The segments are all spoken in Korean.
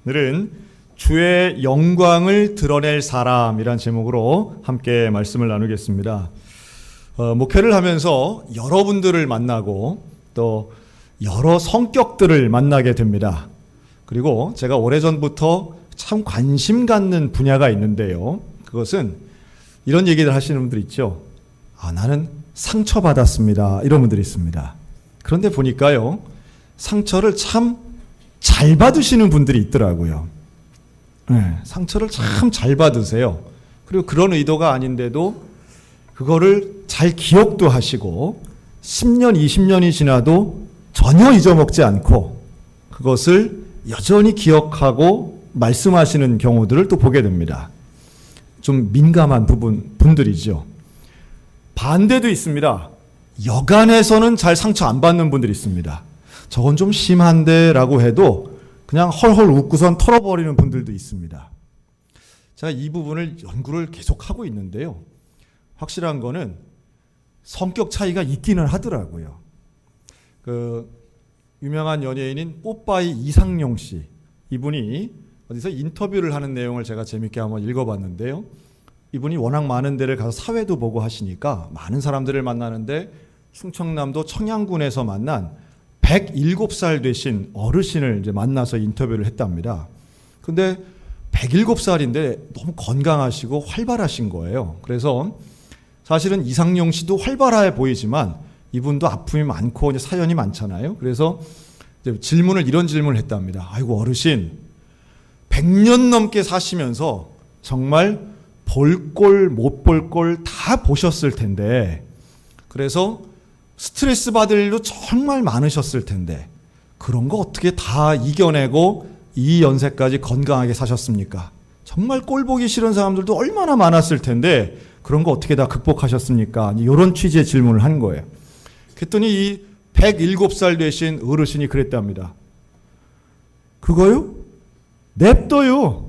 오늘은 주의 영광을 드러낼 사람이란 제목으로 함께 말씀을 나누겠습니다. 목회를 하면서 여러분들을 만나고 또 여러 성격들을 만나게 됩니다. 그리고 제가 오래전부터 참 관심 갖는 분야가 있는데요. 그것은 이런 얘기를 하시는 분들 있죠. 나는 상처받았습니다. 이런 분들이 있습니다. 그런데 보니까요, 상처를 참 잘 받으시는 분들이 있더라고요. 네, 상처를 참 잘 받으세요. 그리고 그런 의도가 아닌데도 그거를 잘 기억도 하시고 10년, 20년이 지나도 전혀 잊어먹지 않고 그것을 여전히 기억하고 말씀하시는 경우들을 또 보게 됩니다. 좀 민감한 분들이죠. 반대도 있습니다. 여간에서는 잘 상처 안 받는 분들이 있습니다. 저건 좀 심한데 라고 해도 그냥 헐헐 웃고선 털어버리는 분들도 있습니다. 제가 이 부분을 연구를 계속하고 있는데요. 확실한 거는 성격 차이가 있기는 하더라고요. 유명한 연예인인 뽀빠이 이상용 씨, 이분이 어디서 인터뷰를 하는 내용을 제가 재밌게 한번 읽어봤는데요. 이분이 워낙 많은 데를 가서 사회도 보고 하시니까 많은 사람들을 만나는데 충청남도 청양군에서 만난 107살 되신 어르신을 이제 만나서 인터뷰를 했답니다. 근데 107살인데 너무 건강하시고 활발하신 거예요. 그래서 사실은 이상용 씨도 활발해 보이지만 이분도 아픔이 많고 이제 사연이 많잖아요. 그래서 이제 이런 질문을 했답니다. 아이고 어르신, 100년 넘게 사시면서 정말 볼 꼴 못 볼 꼴 다 보셨을 텐데, 그래서 스트레스 받을 일도 정말 많으셨을 텐데 그런 거 어떻게 다 이겨내고 이 연세까지 건강하게 사셨습니까? 정말 꼴 보기 싫은 사람들도 얼마나 많았을 텐데 그런 거 어떻게 다 극복하셨습니까? 이런 취지의 질문을 한 거예요. 그랬더니 이 107살 되신 어르신이 그랬답니다. 그거요? 냅둬요.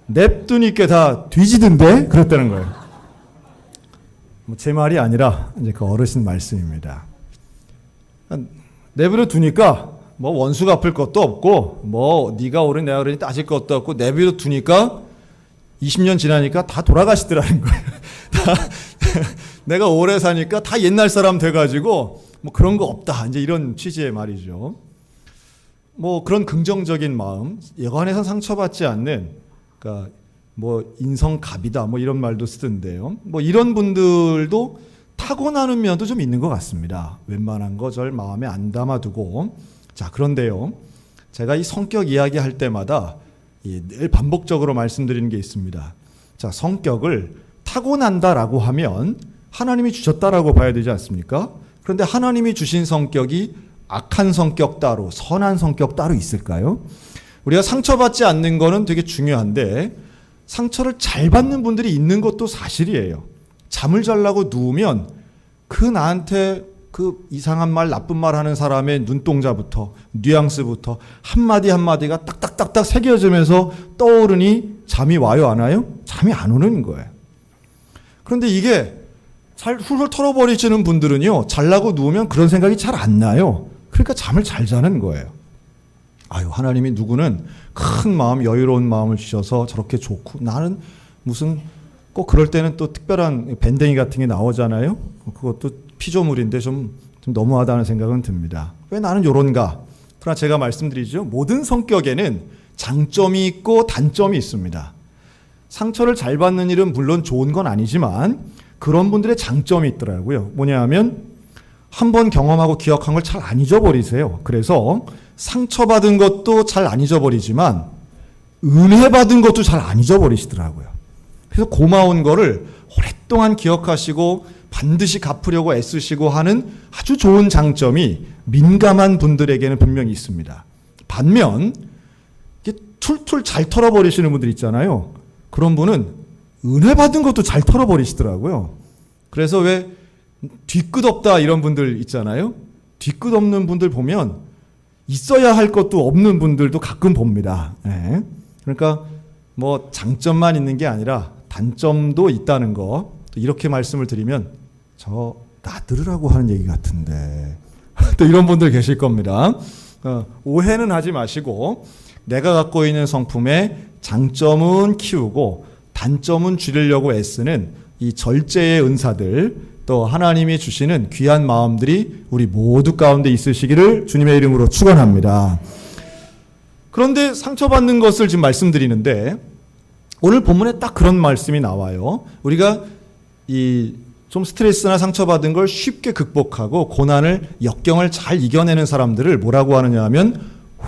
냅두니까 다 뒤지던데? 그랬다는 거예요. 제 말이 아니라 이제 그 어르신 말씀입니다. 내버려 두니까 뭐 원수 갚을 것도 없고 뭐 네가 옳으니 내가 옳으니 따질 것도 없고 내버려 두니까 20년 지나니까 다 돌아가시더라는 거예요. 내가 오래 사니까 다 옛날 사람 돼가지고 뭐 그런 거 없다. 이제 이런 취지의 말이죠. 뭐 그런 긍정적인 마음, 여간에서 상처받지 않는, 그러니까 뭐 인성갑이다 뭐 이런 말도 쓰던데요. 뭐 이런 분들도 타고나는 면도 좀 있는 것 같습니다. 웬만한 거 절 마음에 안 담아두고. 자, 그런데요, 제가 이 성격 이야기할 때마다 늘 반복적으로 말씀드리는 게 있습니다. 자, 성격을 타고난다라고 하면 하나님이 주셨다라고 봐야 되지 않습니까? 그런데 하나님이 주신 성격이 악한 성격 따로, 선한 성격 따로 있을까요? 우리가 상처받지 않는 거는 되게 중요한데 상처를 잘 받는 분들이 있는 것도 사실이에요. 잠을 자려고 누우면 나한테 이상한 말, 나쁜 말 하는 사람의 눈동자부터, 뉘앙스부터 한마디 한마디가 딱딱딱딱 새겨지면서 떠오르니 잠이 와요, 안 와요? 잠이 안 오는 거예요. 그런데 이게 잘 훌훌 털어버리시는 분들은요, 자려고 누우면 그런 생각이 잘 안 나요. 그러니까 잠을 잘 자는 거예요. 하나님이 누구는 큰 마음, 여유로운 마음을 주셔서 저렇게 좋고, 나는 무슨 꼭 그럴 때는 또 특별한 밴댕이 같은 게 나오잖아요. 그것도 피조물인데 좀 너무하다는 생각은 듭니다. 왜 나는 요런가? 그러나 제가 말씀드리죠. 모든 성격에는 장점이 있고 단점이 있습니다. 상처를 잘 받는 일은 물론 좋은 건 아니지만 그런 분들의 장점이 있더라고요. 뭐냐 하면 한번 경험하고 기억한 걸 잘 안 잊어버리세요. 그래서 상처받은 것도 잘 안 잊어버리지만 은혜 받은 것도 잘 안 잊어버리시더라고요. 그래서 고마운 거를 오랫동안 기억하시고 반드시 갚으려고 애쓰시고 하는 아주 좋은 장점이 민감한 분들에게는 분명히 있습니다. 반면 툴툴 잘 털어버리시는 분들 있잖아요. 그런 분은 은혜 받은 것도 잘 털어버리시더라고요. 그래서 왜 뒤끝 없다 이런 분들 있잖아요. 뒤끝 없는 분들 보면 있어야 할 것도 없는 분들도 가끔 봅니다. 네. 그러니까 뭐 장점만 있는 게 아니라 단점도 있다는 거, 이렇게 말씀을 드리면 저 나 들으라고 하는 얘기 같은데 또 이런 분들 계실 겁니다. 오해는 하지 마시고 내가 갖고 있는 성품의 장점은 키우고 단점은 줄이려고 애쓰는 이 절제의 은사들, 또 하나님이 주시는 귀한 마음들이 우리 모두 가운데 있으시기를 주님의 이름으로 축원합니다. 그런데 상처받는 것을 지금 말씀드리는데 오늘 본문에 딱 그런 말씀이 나와요. 우리가 좀 스트레스나 상처받은 걸 쉽게 극복하고 고난을 역경을 잘 이겨내는 사람들을 뭐라고 하느냐 하면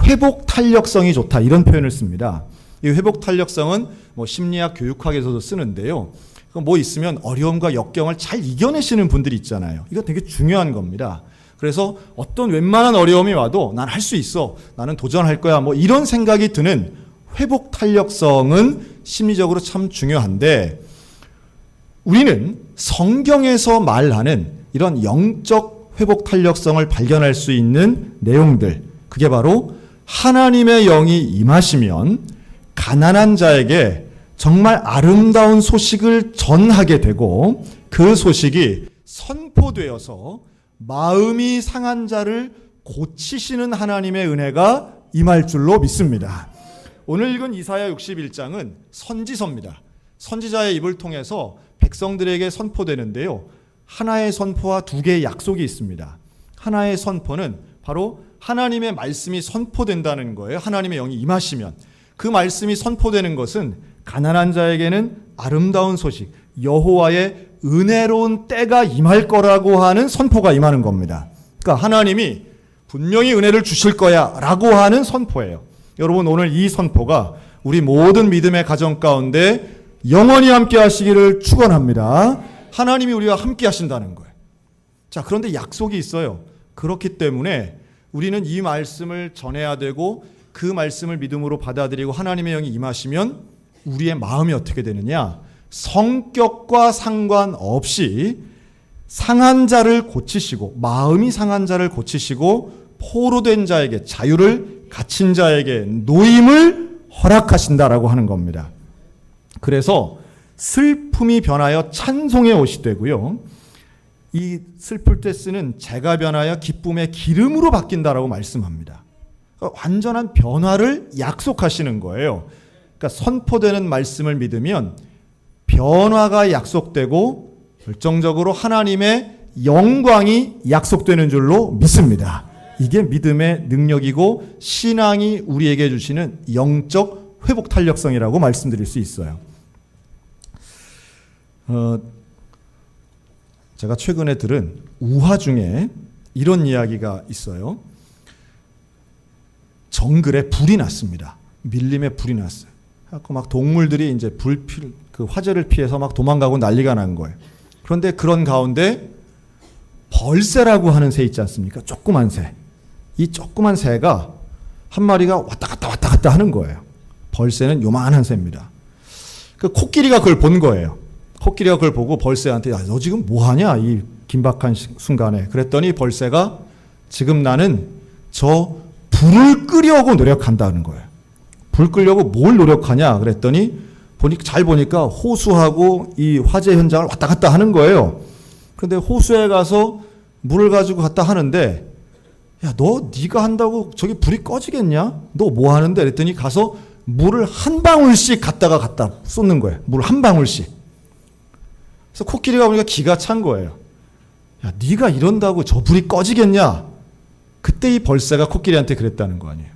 회복 탄력성이 좋다, 이런 표현을 씁니다. 이 회복 탄력성은 뭐 심리학 교육학에서도 쓰는데요. 뭐 있으면 어려움과 역경을 잘 이겨내시는 분들이 있잖아요. 이거 되게 중요한 겁니다. 그래서 어떤 웬만한 어려움이 와도 난 할 수 있어, 나는 도전할 거야, 뭐 이런 생각이 드는 회복 탄력성은 심리적으로 참 중요한데, 우리는 성경에서 말하는 이런 영적 회복 탄력성을 발견할 수 있는 내용들, 그게 바로 하나님의 영이 임하시면 가난한 자에게 정말 아름다운 소식을 전하게 되고 그 소식이 선포되어서 마음이 상한 자를 고치시는 하나님의 은혜가 임할 줄로 믿습니다. 오늘 읽은 이사야 61장은 선지서입니다. 선지자의 입을 통해서 백성들에게 선포되는데요. 하나의 선포와 두 개의 약속이 있습니다. 하나의 선포는 바로 하나님의 말씀이 선포된다는 거예요. 하나님의 영이 임하시면. 그 말씀이 선포되는 것은 가난한 자에게는 아름다운 소식, 여호와의 은혜로운 때가 임할 거라고 하는 선포가 임하는 겁니다. 그러니까 하나님이 분명히 은혜를 주실 거야 라고 하는 선포예요. 여러분, 오늘 이 선포가 우리 모든 믿음의 가정 가운데 영원히 함께 하시기를 축원합니다. 하나님이 우리와 함께 하신다는 거예요. 자, 그런데 약속이 있어요. 그렇기 때문에 우리는 이 말씀을 전해야 되고 그 말씀을 믿음으로 받아들이고 하나님의 영이 임하시면 우리의 마음이 어떻게 되느냐? 성격과 상관없이 상한 자를 고치시고, 마음이 상한 자를 고치시고 포로된 자에게 자유를, 갇힌 자에게 노임을 허락하신다라고 하는 겁니다. 그래서 슬픔이 변하여 찬송의 옷이 되고요, 이 슬플 때 쓰는 재가 변하여 기쁨의 기름으로 바뀐다라고 말씀합니다. 그러니까 완전한 변화를 약속하시는 거예요. 그러니까 선포되는 말씀을 믿으면 변화가 약속되고 결정적으로 하나님의 영광이 약속되는 줄로 믿습니다. 이게 믿음의 능력이고 신앙이 우리에게 주시는 영적 회복 탄력성이라고 말씀드릴 수 있어요. 제가 최근에 들은 우화 중에 이런 이야기가 있어요. 정글에 불이 났습니다. 밀림에 불이 났어요. 막 동물들이 이제 그 화재를 피해서 막 도망가고 난리가 난 거예요. 그런데 그런 가운데 벌새라고 하는 새 있지 않습니까? 조그만 새. 이 조그만 새가 한 마리가 왔다 갔다 하는 거예요. 벌새는 요만한 새입니다. 그 코끼리가 그걸 본 거예요. 코끼리가 그걸 보고 벌새한테, 야, 너 지금 뭐 하냐? 이 긴박한 순간에. 그랬더니 벌새가 지금 나는 저 불을 끄려고 노력한다는 거예요. 불 끄려고 뭘 노력하냐? 그랬더니 잘 보니까 호수하고 이 화재 현장을 왔다 갔다 하는 거예요. 그런데 호수에 가서 물을 가지고 갔다 하는데, 야, 네가 한다고 저기 불이 꺼지겠냐? 너 뭐 하는데? 그랬더니 가서 물을 한 방울씩 갖다 쏟는 거예요. 물 한 방울씩. 그래서 코끼리가 보니까 기가 찬 거예요. 야, 네가 이런다고 저 불이 꺼지겠냐? 그때 이 벌새가 코끼리한테 그랬다는 거 아니에요.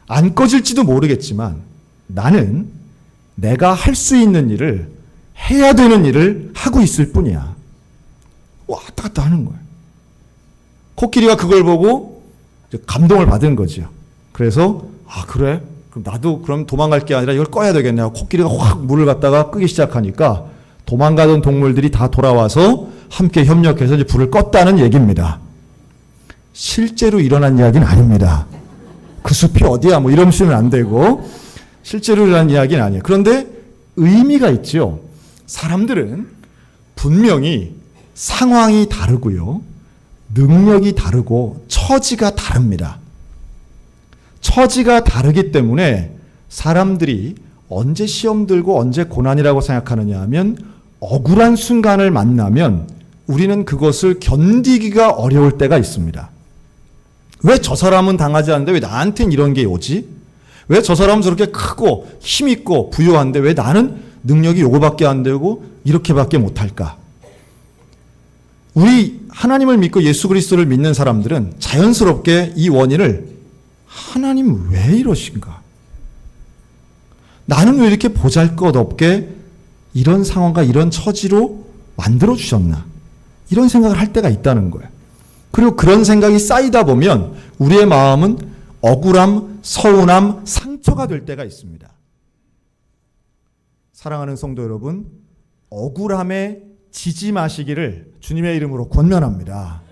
안 꺼질지도 모르겠지만 나는 내가 할 수 있는 일을, 해야 되는 일을 하고 있을 뿐이야. 왔다 갔다 하는 거예요. 코끼리가 그걸 보고 감동을 받은 거죠. 그래서 그래? 그럼 나도 그럼 도망갈 게 아니라 이걸 꺼야 되겠냐. 코끼리가 확 물을 갖다가 끄기 시작하니까 도망가던 동물들이 다 돌아와서 함께 협력해서 이제 불을 껐다는 얘기입니다. 실제로 일어난 이야기는 아닙니다. 그 숲이 어디야? 뭐 이러시면 안 되고, 실제로 일어난 이야기는 아니에요. 그런데 의미가 있죠. 사람들은 분명히 상황이 다르고요, 능력이 다르고 처지가 다릅니다. 처지가 다르기 때문에 사람들이 언제 시험 들고 언제 고난이라고 생각하느냐 하면 억울한 순간을 만나면 우리는 그것을 견디기가 어려울 때가 있습니다. 왜 저 사람은 당하지 않는데 왜 나한텐 이런 게 오지? 왜 저 사람은 저렇게 크고 힘있고 부유한데 왜 나는 능력이 요거밖에 안 되고 이렇게밖에 못할까? 우리 하나님을 믿고 예수 그리스도를 믿는 사람들은 자연스럽게 이 원인을 하나님 왜 이러신가? 나는 왜 이렇게 보잘것없게 이런 상황과 이런 처지로 만들어주셨나? 이런 생각을 할 때가 있다는 거예요. 그리고 그런 생각이 쌓이다 보면 우리의 마음은 억울함, 서운함, 상처가 될 때가 있습니다. 사랑하는 성도 여러분, 억울함에 지지 마시기를 주님의 이름으로 권면합니다.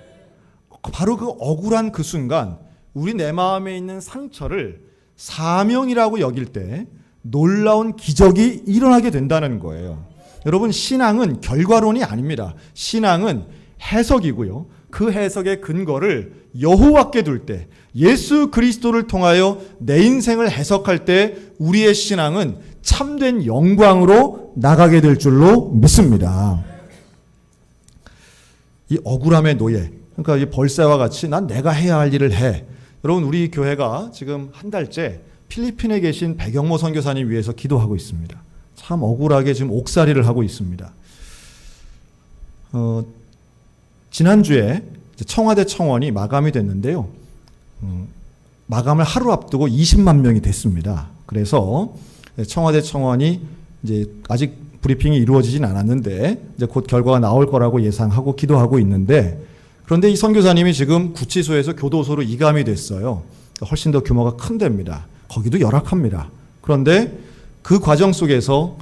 바로 그 억울한 그 순간 우리 내 마음에 있는 상처를 사명이라고 여길 때 놀라운 기적이 일어나게 된다는 거예요. 여러분, 신앙은 결과론이 아닙니다. 신앙은 해석이고요. 그 해석의 근거를 여호와께 둘 때, 예수 그리스도를 통하여 내 인생을 해석할 때 우리의 신앙은 참된 영광으로 나가게 될 줄로 믿습니다. 이 억울함의 노예, 그러니까 이 벌새와 같이 난 내가 해야 할 일을 해. 여러분, 우리 교회가 지금 한 달째 필리핀에 계신 백영모 선교사님 위해서 기도하고 있습니다. 참 억울하게 지금 옥살이를 하고 있습니다. 지난주에 청와대 청원이 마감이 됐는데요. 마감을 하루 앞두고 20만 명이 됐습니다. 그래서 청와대 청원이 이제 아직 브리핑이 이루어지진 않았는데 이제 곧 결과가 나올 거라고 예상하고 기도하고 있는데, 그런데 이 선교사님이 지금 구치소에서 교도소로 이감이 됐어요. 훨씬 더 규모가 큰 데입니다. 거기도 열악합니다. 그런데 그 과정 속에서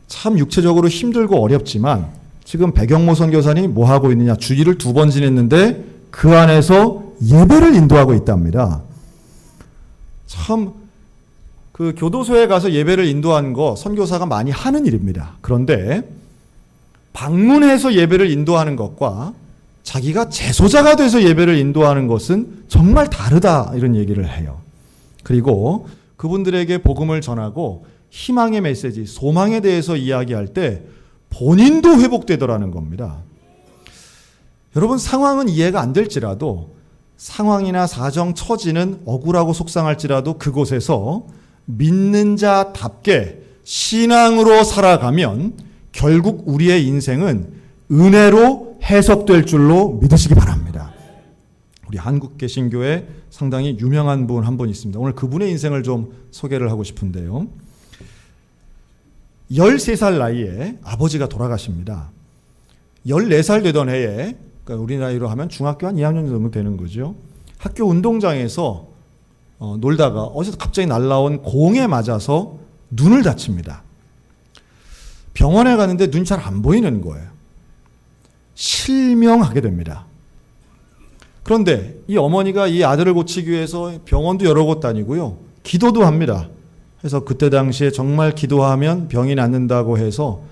참 육체적으로 힘들고 어렵지만 지금 백영모 선교사님이 뭐 하고 있느냐, 주일을 2번 지냈는데 그 안에서 예배를 인도하고 있답니다. 참 그 교도소에 가서 예배를 인도하는 거 선교사가 많이 하는 일입니다. 그런데 방문해서 예배를 인도하는 것과 자기가 제소자가 돼서 예배를 인도하는 것은 정말 다르다, 이런 얘기를 해요. 그리고 그분들에게 복음을 전하고 희망의 메시지, 소망에 대해서 이야기할 때 본인도 회복되더라는 겁니다. 여러분, 상황은 이해가 안 될지라도, 상황이나 사정, 처지는 억울하고 속상할지라도 그곳에서 믿는 자답게 신앙으로 살아가면 결국 우리의 인생은 은혜로 해석될 줄로 믿으시기 바랍니다. 우리 한국개신교회 상당히 유명한 분 한 분 있습니다. 오늘 그분의 인생을 좀 소개를 하고 싶은데요. 13살 나이에 아버지가 돌아가십니다. 14살 되던 해에, 그러니까 우리 나이로 하면 중학교 한 2학년 정도 되는 거죠. 학교 운동장에서 놀다가 어디서 갑자기 날라온 공에 맞아서 눈을 다칩니다. 병원에 가는데 눈이 잘 안 보이는 거예요. 실명하게 됩니다. 그런데 이 어머니가 이 아들을 고치기 위해서 병원도 여러 곳 다니고요. 기도도 합니다. 그래서 그때 당시에 정말 기도하면 병이 낫는다고 해서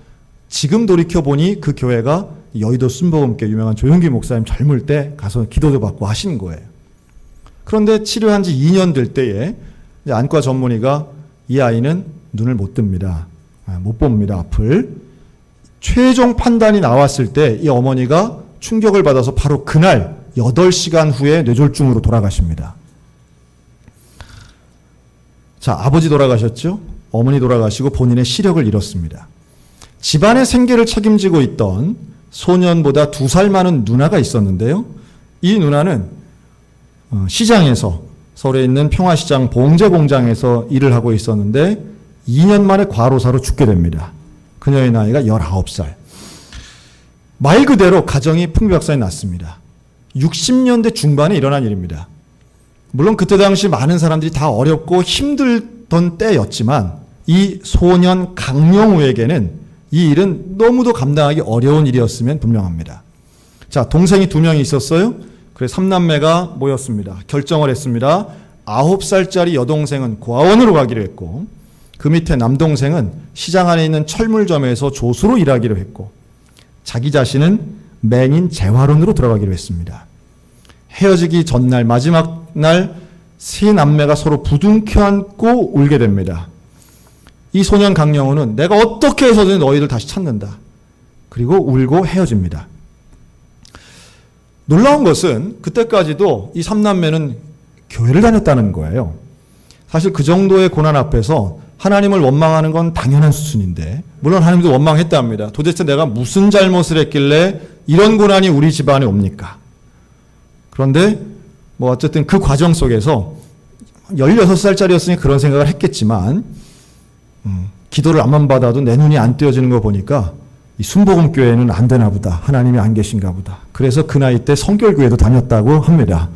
지금 돌이켜보니 그 교회가 여의도 순복음교회 유명한 조용기 목사님 젊을 때 가서 기도도 받고 하신 거예요. 그런데 치료한 지 2년 될 때에 안과 전문의가 이 아이는 눈을 못 뜹니다. 못 봅니다, 앞을. 최종 판단이 나왔을 때 이 어머니가 충격을 받아서 바로 그날 8시간 후에 뇌졸중으로 돌아가십니다. 자, 아버지 돌아가셨죠? 어머니 돌아가시고 본인의 시력을 잃었습니다. 집안의 생계를 책임지고 있던 소년보다 2살 많은 누나가 있었는데요. 이 누나는 시장에서, 서울에 있는 평화시장 봉제 공장에서 일을 하고 있었는데 2년 만에 과로사로 죽게 됩니다. 그녀의 나이가 19살. 말 그대로 가정이 풍비박산이 났습니다. 60년대 중반에 일어난 일입니다. 물론 그때 당시 많은 사람들이 다 어렵고 힘들던 때였지만 이 소년 강영우에게는 이 일은 너무도 감당하기 어려운 일이었으면 분명합니다. 자, 동생이 2명이 있었어요. 그래서 3남매가 모였습니다. 결정을 했습니다. 9살짜리 여동생은 고아원으로 가기로 했고, 그 밑에 남동생은 시장 안에 있는 철물점에서 조수로 일하기로 했고, 자기 자신은 맹인 재활원으로 들어가기로 했습니다. 헤어지기 전날, 마지막 날 세 남매가 서로 부둥켜 안고 울게 됩니다. 이 소년 강영우는 내가 어떻게 해서든 너희들 다시 찾는다. 그리고 울고 헤어집니다. 놀라운 것은 그때까지도 이 삼남매는 교회를 다녔다는 거예요. 사실 그 정도의 고난 앞에서 하나님을 원망하는 건 당연한 수준인데, 물론 하나님도 원망했답니다. 도대체 내가 무슨 잘못을 했길래 이런 고난이 우리 집안에 옵니까? 그런데 뭐 어쨌든 그 과정 속에서 16살짜리였으니 그런 생각을 했겠지만, 기도를 안만 받아도 내 눈이 안 띄어지는 거 보니까 이 순복음교회는 안 되나 보다. 하나님이 안 계신가 보다. 그래서 그 나이 때 성결교회도 다녔다고 합니다.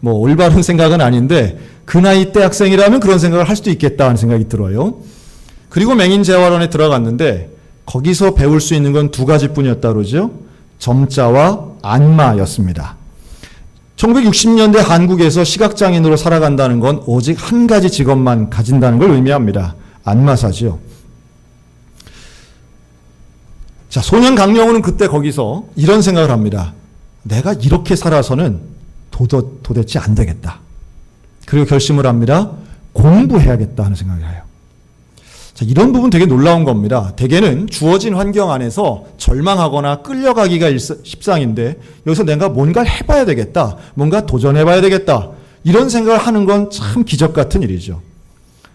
뭐 올바른 생각은 아닌데 그 나이 때 학생이라면 그런 생각을 할 수도 있겠다 하는 생각이 들어요. 그리고 맹인재활원에 들어갔는데 거기서 배울 수 있는 건 두 가지뿐이었다 그러죠. 점자와 안마였습니다. 1960년대 한국에서 시각장애인으로 살아간다는 건 오직 한 가지 직업만 가진다는 걸 의미합니다. 안마사지요. 자, 소년 강령우는 그때 거기서 이런 생각을 합니다. 내가 이렇게 살아서는 도대체 안 되겠다. 그리고 결심을 합니다. 공부해야겠다 하는 생각을 해요. 자, 이런 부분 되게 놀라운 겁니다. 대개는 주어진 환경 안에서 절망하거나 끌려가기가 십상인데 여기서 내가 뭔가를 해봐야 되겠다. 뭔가 도전해봐야 되겠다. 이런 생각을 하는 건 참 기적 같은 일이죠.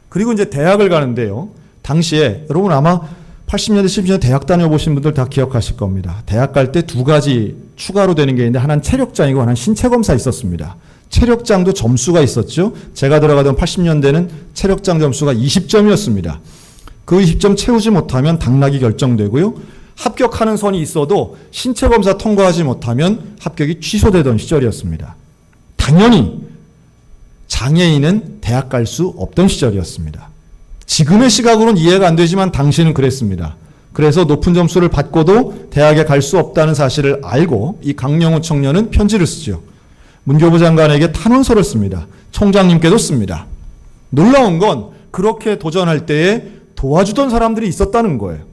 그리고 이제 대학을 가는데요. 당시에 여러분 아마 80년대, 70년대 대학 다녀보신 분들 다 기억하실 겁니다. 대학 갈 때 두 가지 추가로 되는 게 있는데 하나는 체력장이고 하나는 신체검사 있었습니다. 체력장도 점수가 있었죠. 제가 들어가던 80년대는 체력장 점수가 20점이었습니다. 그 20점 채우지 못하면 당락이 결정되고요. 합격하는 선이 있어도 신체검사 통과하지 못하면 합격이 취소되던 시절이었습니다. 당연히 장애인은 대학 갈 수 없던 시절이었습니다. 지금의 시각으로는 이해가 안 되지만 당시는 그랬습니다. 그래서 높은 점수를 받고도 대학에 갈 수 없다는 사실을 알고 이 강령우 청년은 편지를 쓰죠. 문교부 장관에게 탄원서를 씁니다. 총장님께도 씁니다. 놀라운 건 그렇게 도전할 때에 도와주던 사람들이 있었다는 거예요.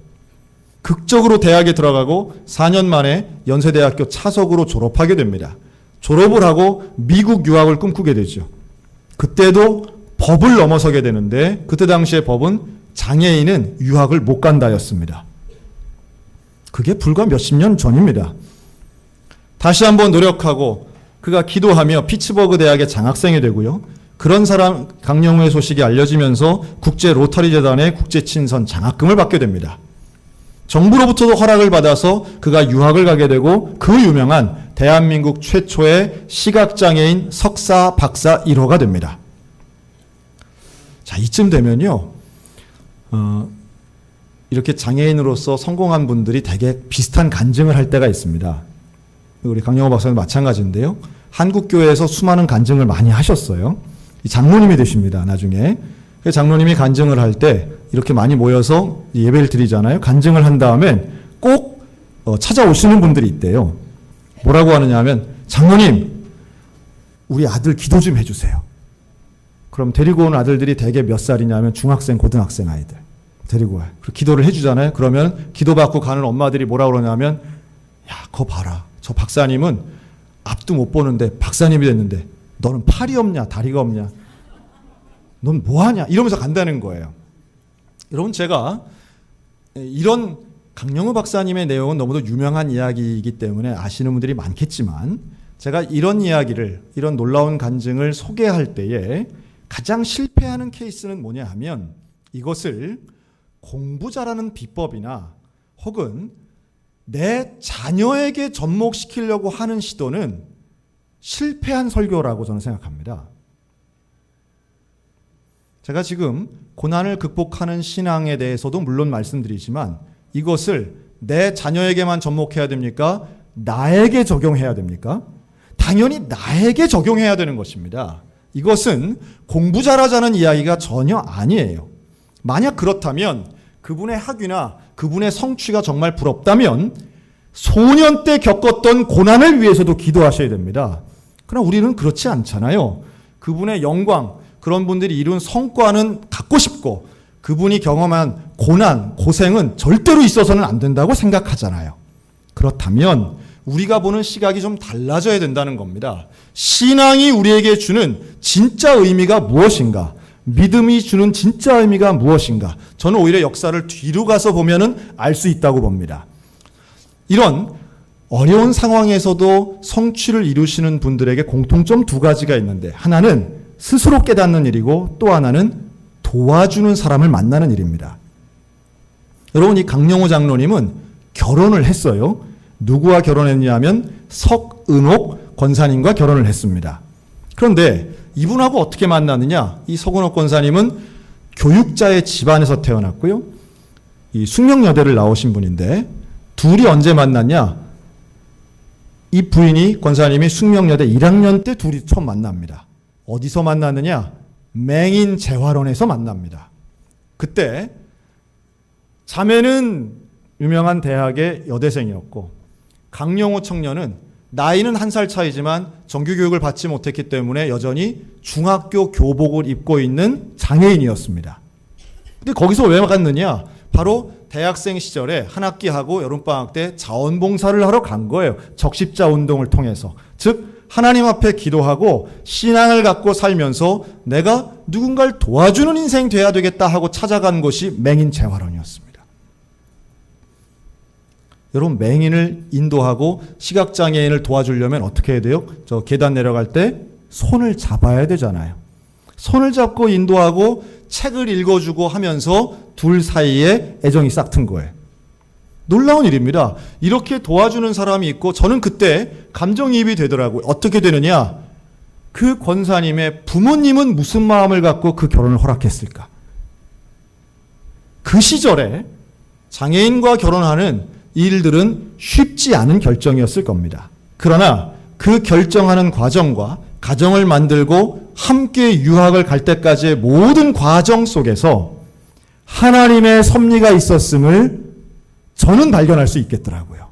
극적으로 대학에 들어가고 4년 만에 연세대학교 차석으로 졸업하게 됩니다. 졸업을 하고 미국 유학을 꿈꾸게 되죠. 그때도 법을 넘어서게 되는데 그때 당시의 법은 장애인은 유학을 못 간다였습니다. 그게 불과 몇십 년 전입니다. 다시 한번 노력하고 그가 기도하며 피츠버그 대학의 장학생이 되고요. 그런 사람 강령우의 소식이 알려지면서 국제 로터리 재단의 국제 친선 장학금을 받게 됩니다. 정부로부터도 허락을 받아서 그가 유학을 가게 되고 그 유명한 대한민국 최초의 시각장애인 석사, 박사 1호가 됩니다. 자, 이쯤 되면요. 이렇게 장애인으로서 성공한 분들이 되게 비슷한 간증을 할 때가 있습니다. 우리 강령우 박사님 마찬가지인데요. 한국교회에서 수많은 간증을 많이 하셨어요. 장로님이 되십니다, 나중에. 장로님이 간증을 할 때 이렇게 많이 모여서 예배를 드리잖아요. 간증을 한 다음엔 꼭 찾아오시는 분들이 있대요. 뭐라고 하느냐 하면, 장로님, 우리 아들 기도 좀 해주세요. 그럼 데리고 온 아들들이 대개 몇 살이냐면 중학생, 고등학생 아이들 데리고 와요. 그리고 기도를 해주잖아요. 그러면 기도받고 가는 엄마들이 뭐라고 그러냐면, 야, 거 봐라. 저 박사님은 앞도 못 보는데 박사님이 됐는데 너는 팔이 없냐, 다리가 없냐, 넌 뭐하냐, 이러면서 간다는 거예요. 여러분, 제가 이런 강령우 박사님의 내용은 너무도 유명한 이야기이기 때문에 아시는 분들이 많겠지만, 제가 이런 이야기를, 이런 놀라운 간증을 소개할 때에 가장 실패하는 케이스는 뭐냐 하면, 이것을 공부 잘하는 비법이나 혹은 내 자녀에게 접목시키려고 하는 시도는 실패한 설교라고 저는 생각합니다. 제가 지금 고난을 극복하는 신앙에 대해서도 물론 말씀드리지만, 이것을 내 자녀에게만 접목해야 됩니까? 나에게 적용해야 됩니까? 당연히 나에게 적용해야 되는 것입니다. 이것은 공부 잘하자는 이야기가 전혀 아니에요. 만약 그렇다면 그분의 학위나 그분의 성취가 정말 부럽다면 소년 때 겪었던 고난을 위해서도 기도하셔야 됩니다. 그러나 우리는 그렇지 않잖아요. 그분의 영광, 그런 분들이 이룬 성과는 갖고 싶고 그분이 경험한 고난, 고생은 절대로 있어서는 안 된다고 생각하잖아요. 그렇다면 우리가 보는 시각이 좀 달라져야 된다는 겁니다. 신앙이 우리에게 주는 진짜 의미가 무엇인가? 믿음이 주는 진짜 의미가 무엇인가? 저는 오히려 역사를 뒤로 가서 보면은 알 수 있다고 봅니다. 이런 어려운 상황에서도 성취를 이루시는 분들에게 공통점 두 가지가 있는데, 하나는 스스로 깨닫는 일이고 또 하나는 도와주는 사람을 만나는 일입니다. 여러분, 이 강영호 장로님은 결혼을 했어요. 누구와 결혼했냐 하면 석은옥 권사님과 결혼을 했습니다. 그런데 이분하고 어떻게 만났느냐? 이 석은옥 권사님은 교육자의 집안에서 태어났고요. 이 숙명여대를 나오신 분인데, 둘이 언제 만났냐? 이 부인이, 권사님이 숙명여대 1학년 때 둘이 처음 만납니다. 어디서 만났느냐? 맹인 재활원에서 만납니다. 그때 자매는 유명한 대학의 여대생이었고, 강영호 청년은 나이는 1살 차이지만 정규교육을 받지 못했기 때문에 여전히 중학교 교복을 입고 있는 장애인이었습니다. 근데 거기서 왜 갔느냐? 바로 대학생 시절에 한 학기 하고 여름방학 때 자원봉사를 하러 간 거예요. 적십자 운동을 통해서. 즉 하나님 앞에 기도하고 신앙을 갖고 살면서 내가 누군가를 도와주는 인생 돼야 되겠다 하고 찾아간 곳이 맹인 재활원이었습니다. 여러분, 맹인을 인도하고 시각장애인을 도와주려면 어떻게 해야 돼요? 저 계단 내려갈 때 손을 잡아야 되잖아요. 손을 잡고 인도하고 책을 읽어주고 하면서 둘 사이에 애정이 싹튼 거예요. 놀라운 일입니다. 이렇게 도와주는 사람이 있고, 저는 그때 감정이입이 되더라고요. 어떻게 되느냐? 그 권사님의 부모님은 무슨 마음을 갖고 그 결혼을 허락했을까? 그 시절에 장애인과 결혼하는 일들은 쉽지 않은 결정이었을 겁니다. 그러나 그 결정하는 과정과 가정을 만들고 함께 유학을 갈 때까지의 모든 과정 속에서 하나님의 섭리가 있었음을 저는 발견할 수 있겠더라고요.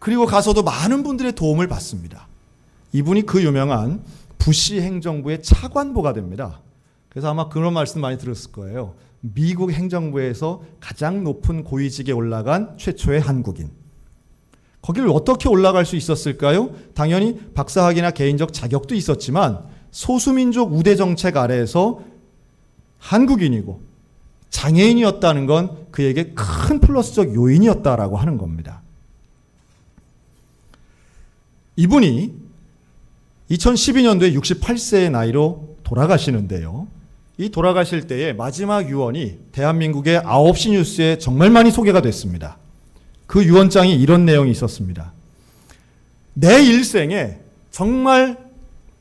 그리고 가서도 많은 분들의 도움을 받습니다. 이분이 그 유명한 부시 행정부의 차관보가 됩니다. 그래서 아마 그런 말씀 많이 들었을 거예요. 미국 행정부에서 가장 높은 고위직에 올라간 최초의 한국인. 거기를 어떻게 올라갈 수 있었을까요? 당연히 박사학위나 개인적 자격도 있었지만 소수민족 우대 정책 아래에서 한국인이고 장애인이었다는 건 그에게 큰 플러스적 요인이었다라고 하는 겁니다. 이분이 2012년도에 68세의 나이로 돌아가시는데요. 이 돌아가실 때의 마지막 유언이 대한민국의 9시 뉴스에 정말 많이 소개가 됐습니다. 그 유언장이 이런 내용이 있었습니다. 내 일생에 정말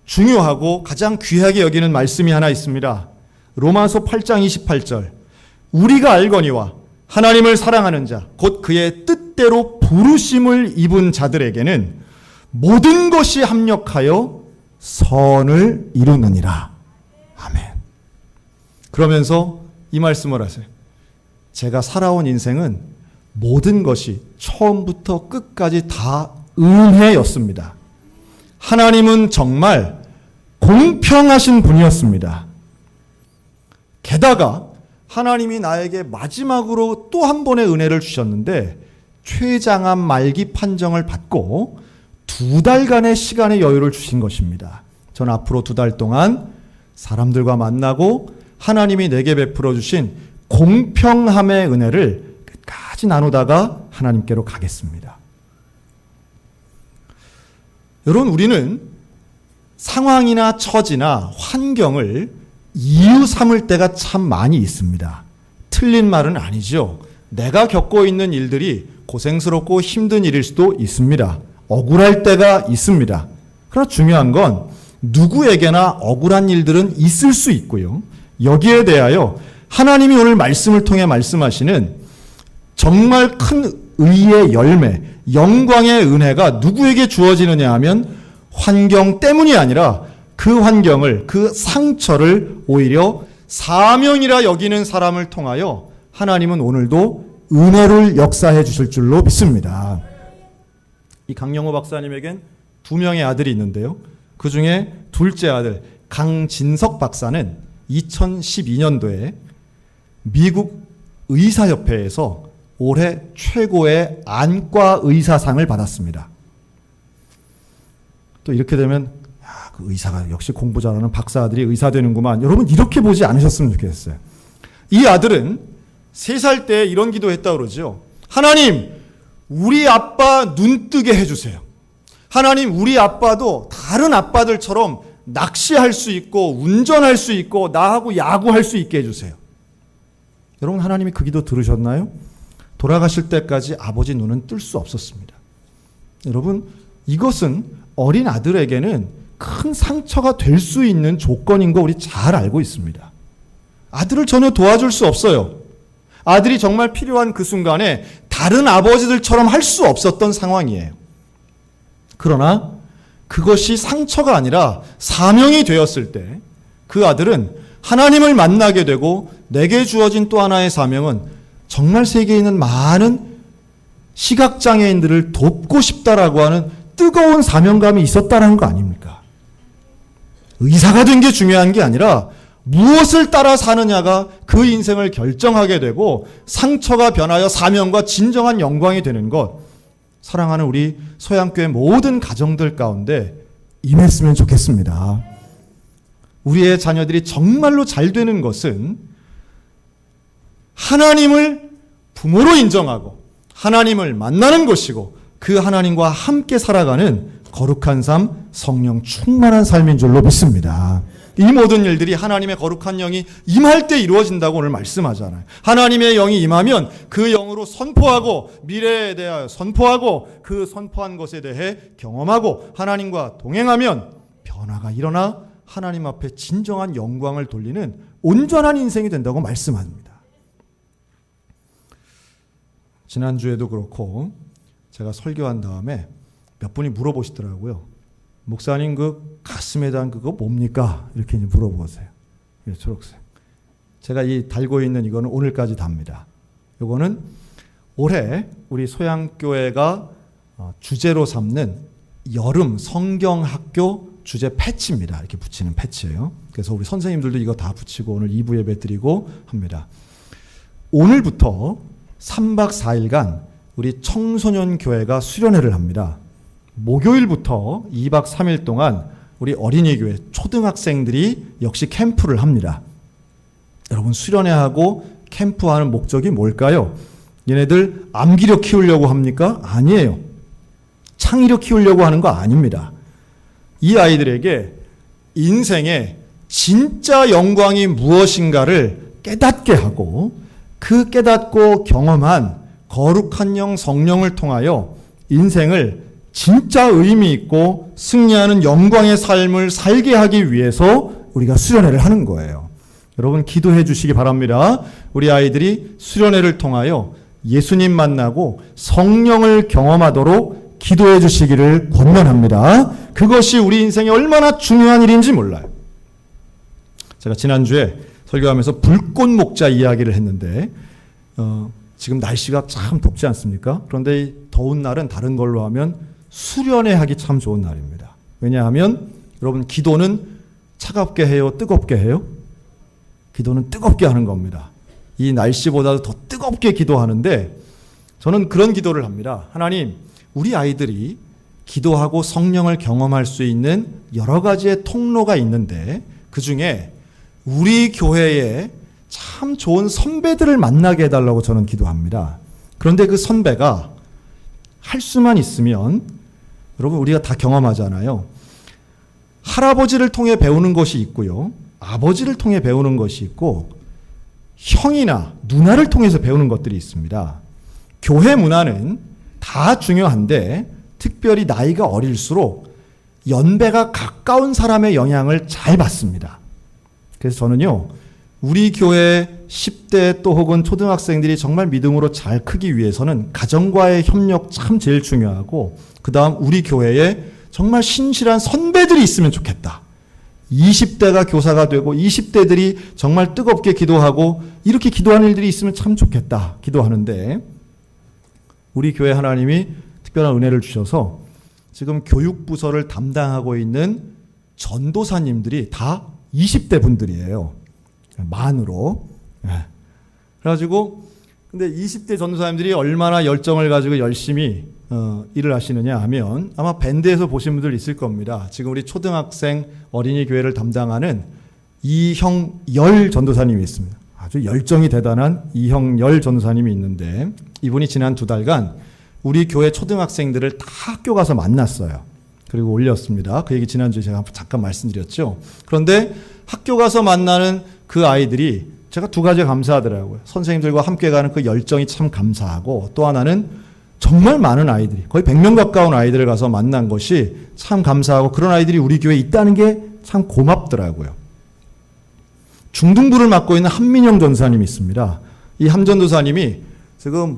중요하고 가장 귀하게 여기는 말씀이 하나 있습니다. 로마서 8장 28절. 우리가 알거니와 하나님을 사랑하는 자, 곧 그의 뜻대로 부르심을 입은 자들에게는 모든 것이 합력하여 선을 이루느니라. 아멘. 그러면서 이 말씀을 하세요. 제가 살아온 인생은 모든 것이 처음부터 끝까지 다 은혜였습니다. 하나님은 정말 공평하신 분이었습니다. 게다가 하나님이 나에게 마지막으로 또 한 번의 은혜를 주셨는데, 췌장암 말기 판정을 받고 2달간의 시간의 여유를 주신 것입니다. 전 앞으로 2달 동안 사람들과 만나고 하나님이 내게 베풀어 주신 공평함의 은혜를 끝까지 나누다가 하나님께로 가겠습니다. 여러분, 우리는 상황이나 처지나 환경을 이유 삼을 때가 참 많이 있습니다. 틀린 말은 아니죠. 내가 겪고 있는 일들이 고생스럽고 힘든 일일 수도 있습니다. 억울할 때가 있습니다. 그러나 중요한 건 누구에게나 억울한 일들은 있을 수 있고요. 여기에 대하여 하나님이 오늘 말씀을 통해 말씀하시는 정말 큰 의의 열매, 영광의 은혜가 누구에게 주어지느냐 하면 환경 때문이 아니라 그 환경을, 그 상처를 오히려 사명이라 여기는 사람을 통하여 하나님은 오늘도 은혜를 역사해 주실 줄로 믿습니다. 이 강영호 박사님에겐 2명의 아들이 있는데요. 그 중에 둘째 아들 강진석 박사는 2012년도에 미국 의사협회에서 올해 최고의 안과 의사상을 받았습니다. 또 이렇게 되면 그 의사가 역시 공부 잘하는 박사 아들이 의사 되는구만. 여러분, 이렇게 보지 않으셨으면 좋겠어요. 이 아들은 3살 때 이런 기도했다고 그러죠. 하나님, 우리 아빠 눈 뜨게 해주세요. 하나님, 우리 아빠도 다른 아빠들처럼 낚시할 수 있고 운전할 수 있고 나하고 야구할 수 있게 해주세요. 여러분, 하나님이 그 기도 들으셨나요? 돌아가실 때까지 아버지 눈은 뜰 수 없었습니다. 여러분, 이것은 어린 아들에게는 큰 상처가 될 수 있는 조건인 거 우리 잘 알고 있습니다. 아들을 전혀 도와줄 수 없어요. 아들이 정말 필요한 그 순간에 다른 아버지들처럼 할 수 없었던 상황이에요. 그러나 그것이 상처가 아니라 사명이 되었을 때 그 아들은 하나님을 만나게 되고 내게 주어진 또 하나의 사명은 정말 세계에 있는 많은 시각장애인들을 돕고 싶다라고 하는 뜨거운 사명감이 있었다는 거 아닙니까? 의사가 된 게 중요한 게 아니라 무엇을 따라 사느냐가 그 인생을 결정하게 되고 상처가 변하여 사명과 진정한 영광이 되는 것, 사랑하는 우리 소양교회 모든 가정들 가운데 임했으면 좋겠습니다. 우리의 자녀들이 정말로 잘 되는 것은 하나님을 부모로 인정하고 하나님을 만나는 것이고 그 하나님과 함께 살아가는 거룩한 삶, 성령 충만한 삶인 줄로 믿습니다. 이 모든 일들이 하나님의 거룩한 영이 임할 때 이루어진다고 오늘 말씀하잖아요. 하나님의 영이 임하면 그 영으로 선포하고 미래에 대하여 선포하고 그 선포한 것에 대해 경험하고 하나님과 동행하면 변화가 일어나 하나님 앞에 진정한 영광을 돌리는 온전한 인생이 된다고 말씀합니다. 지난주에도 그렇고 제가 설교한 다음에 몇 분이 물어보시더라고요. 목사님, 그 가슴에 단 그거 뭡니까? 이렇게 물어보세요. 초록색. 제가 이 달고 있는 이거는 오늘까지 답니다. 이거는 올해 우리 소양교회가 주제로 삼는 여름 성경학교 주제 패치입니다. 이렇게 붙이는 패치예요. 그래서 우리 선생님들도 이거 다 붙이고 오늘 2부 예배 드리고 합니다. 오늘부터 3박 4일간 우리 청소년 교회가 수련회를 합니다. 목요일부터 2박 3일 동안 우리 어린이교회 초등학생들이 역시 캠프를 합니다. 여러분, 수련회하고 캠프하는 목적이 뭘까요? 얘네들 암기력 키우려고 합니까? 아니에요. 창의력 키우려고 하는 거 아닙니다. 이 아이들에게 인생의 진짜 영광이 무엇인가를 깨닫게 하고 그 깨닫고 경험한 거룩한 영 성령을 통하여 인생을 진짜 의미 있고 승리하는 영광의 삶을 살게 하기 위해서 우리가 수련회를 하는 거예요. 여러분, 기도해 주시기 바랍니다. 우리 아이들이 수련회를 통하여 예수님 만나고 성령을 경험하도록 기도해 주시기를 권면합니다. 그것이 우리 인생에 얼마나 중요한 일인지 몰라요. 제가 지난주에 설교하면서 불꽃 목자 이야기를 했는데 지금 날씨가 참 덥지 않습니까? 그런데 이 더운 날은 다른 걸로 하면 수련회 하기 참 좋은 날입니다. 왜냐하면 여러분, 기도는 차갑게 해요? 뜨겁게 해요? 기도는 뜨겁게 하는 겁니다. 이 날씨보다도 더 뜨겁게 기도하는데 저는 그런 기도를 합니다. 하나님, 우리 아이들이 기도하고 성령을 경험할 수 있는 여러 가지의 통로가 있는데 그 중에 우리 교회에 참 좋은 선배들을 만나게 해달라고 저는 기도합니다. 그런데 그 선배가 할 수만 있으면, 여러분, 우리가 다 경험하잖아요. 할아버지를 통해 배우는 것이 있고요, 아버지를 통해 배우는 것이 있고 형이나 누나를 통해서 배우는 것들이 있습니다. 교회 문화는 다 중요한데 특별히 나이가 어릴수록 연배가 가까운 사람의 영향을 잘 받습니다. 그래서 저는요, 우리 교회 10대 또 혹은 초등학생들이 정말 믿음으로 잘 크기 위해서는 가정과의 협력 참 제일 중요하고, 그 다음 우리 교회에 정말 신실한 선배들이 있으면 좋겠다. 20대가 교사가 되고 20대들이 정말 뜨겁게 기도하고 이렇게 기도하는 일들이 있으면 참 좋겠다 기도하는데, 우리 교회 하나님이 특별한 은혜를 주셔서 지금 교육부서를 담당하고 있는 전도사님들이 다 20대 분들이에요. 만으로. 그래가지고 근데 20대 전도사님들이 얼마나 열정을 가지고 열심히 일을 하시느냐 하면 아마 밴드에서 보신 분들 있을 겁니다. 지금 우리 초등학생 어린이 교회를 담당하는 이형열 전도사님이 있습니다. 아주 열정이 대단한 이형열 전도사님이 있는데 이분이 지난 2달간 우리 교회 초등학생들을 다 학교 가서 만났어요. 그리고 올렸습니다. 그 얘기 지난주에 제가 잠깐 말씀드렸죠. 그런데 학교 가서 만나는 그 아이들이 제가 두 가지 감사하더라고요. 선생님들과 함께 가는 그 열정이 참 감사하고, 또 하나는 정말 많은 아이들이, 거의 100명 가까운 아이들을 가서 만난 것이 참 감사하고, 그런 아이들이 우리 교회에 있다는 게 참 고맙더라고요. 중등부를 맡고 있는 한민영 전사님이 있습니다. 이 함전도사님이 지금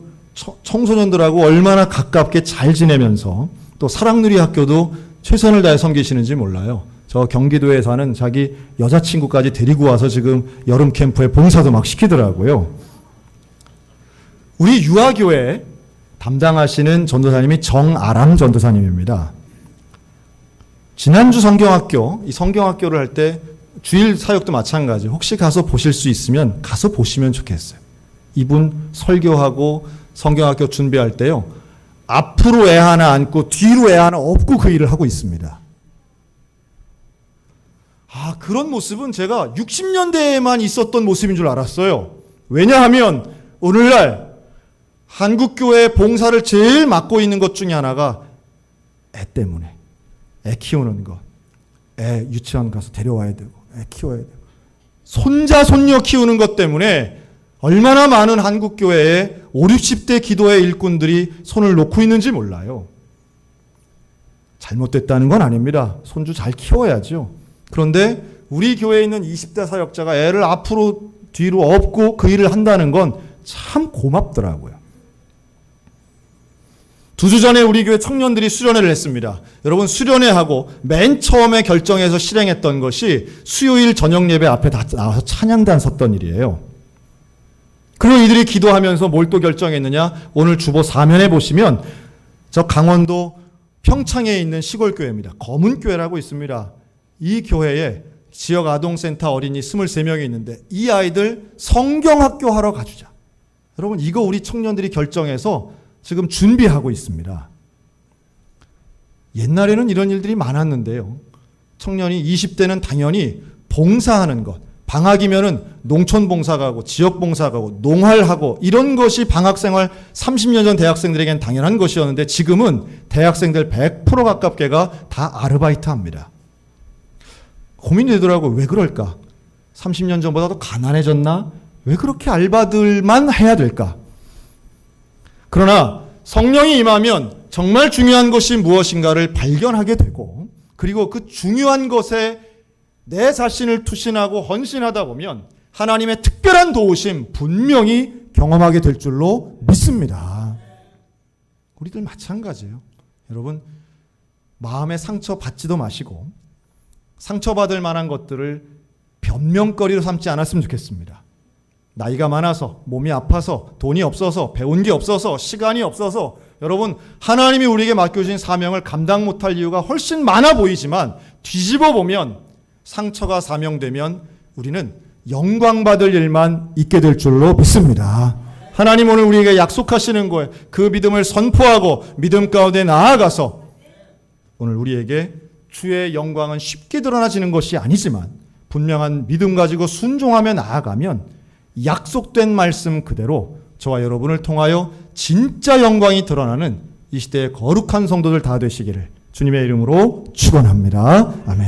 청소년들하고 얼마나 가깝게 잘 지내면서 또 사랑누리 학교도 최선을 다해 섬기시는지 몰라요. 저 경기도에 사는 자기 여자친구까지 데리고 와서 지금 여름 캠프에 봉사도 막 시키더라고요. 우리 유아교회 담당하시는 전도사님이 정아람 전도사님입니다. 지난주 성경학교, 이 성경학교를 할 때 주일 사역도 마찬가지. 혹시 가서 보실 수 있으면 가서 보시면 좋겠어요. 이분 설교하고 성경학교 준비할 때요, 앞으로 애 하나 안고 뒤로 애 하나 업고 그 일을 하고 있습니다. 그런 모습은 제가 60년대에만 있었던 모습인 줄 알았어요. 왜냐하면 오늘날 한국교회 봉사를 제일 맡고 있는 것 중에 하나가 애 때문에, 애 키우는 것, 애 유치원 가서 데려와야 되고, 애 키워야 되고, 손자 손녀 키우는 것 때문에 얼마나 많은 한국교회에 5, 60대 기도의 일꾼들이 손을 놓고 있는지 몰라요. 잘못됐다는 건 아닙니다. 손주 잘 키워야죠. 그런데 우리 교회에 있는 20대 사역자가 애를 앞으로 뒤로 업고 그 일을 한다는 건 참 고맙더라고요. 2주 전에 우리 교회 청년들이 수련회를 했습니다. 여러분, 수련회하고 맨 처음에 결정해서 실행했던 것이 수요일 저녁 예배 앞에 다 나와서 찬양단 섰던 일이에요. 그리고 이들이 기도하면서 뭘 또 결정했느냐? 오늘 주보 사면에 보시면 저 강원도 평창에 있는 시골교회입니다. 검은교회라고 있습니다. 이 교회에 지역 아동센터 어린이 23명이 있는데 이 아이들 성경학교 하러 가주자. 여러분, 이거 우리 청년들이 결정해서 지금 준비하고 있습니다. 옛날에는 이런 일들이 많았는데요. 청년이 20대는 당연히 봉사하는 것, 방학이면은 농촌 봉사 가고 지역 봉사 가고 농활하고 이런 것이 방학생활 30년 전 대학생들에겐 당연한 것이었는데 지금은 대학생들 100% 가깝게가 다 아르바이트 합니다. 고민이 되더라고요. 왜 그럴까? 30년 전보다 더 가난해졌나? 왜 그렇게 알바들만 해야 될까? 그러나 성령이 임하면 정말 중요한 것이 무엇인가를 발견하게 되고, 그리고 그 중요한 것에 내 자신을 투신하고 헌신하다 보면 하나님의 특별한 도우심 분명히 경험하게 될 줄로 믿습니다. 우리들 마찬가지예요. 여러분, 마음에 상처 받지도 마시고 상처받을 만한 것들을 변명거리로 삼지 않았으면 좋겠습니다. 나이가 많아서, 몸이 아파서, 돈이 없어서, 배운 게 없어서, 시간이 없어서, 여러분, 하나님이 우리에게 맡겨주신 사명을 감당 못할 이유가 훨씬 많아 보이지만 뒤집어 보면 상처가 사명되면 우리는 영광받을 일만 있게 될 줄로 믿습니다. 하나님 오늘 우리에게 약속하시는 거예요. 그 믿음을 선포하고 믿음 가운데 나아가서 오늘 우리에게 주의 영광은 쉽게 드러나지는 것이 아니지만 분명한 믿음 가지고 순종하며 나아가면 약속된 말씀 그대로 저와 여러분을 통하여 진짜 영광이 드러나는 이 시대의 거룩한 성도들 다 되시기를 주님의 이름으로 축원합니다. 아멘.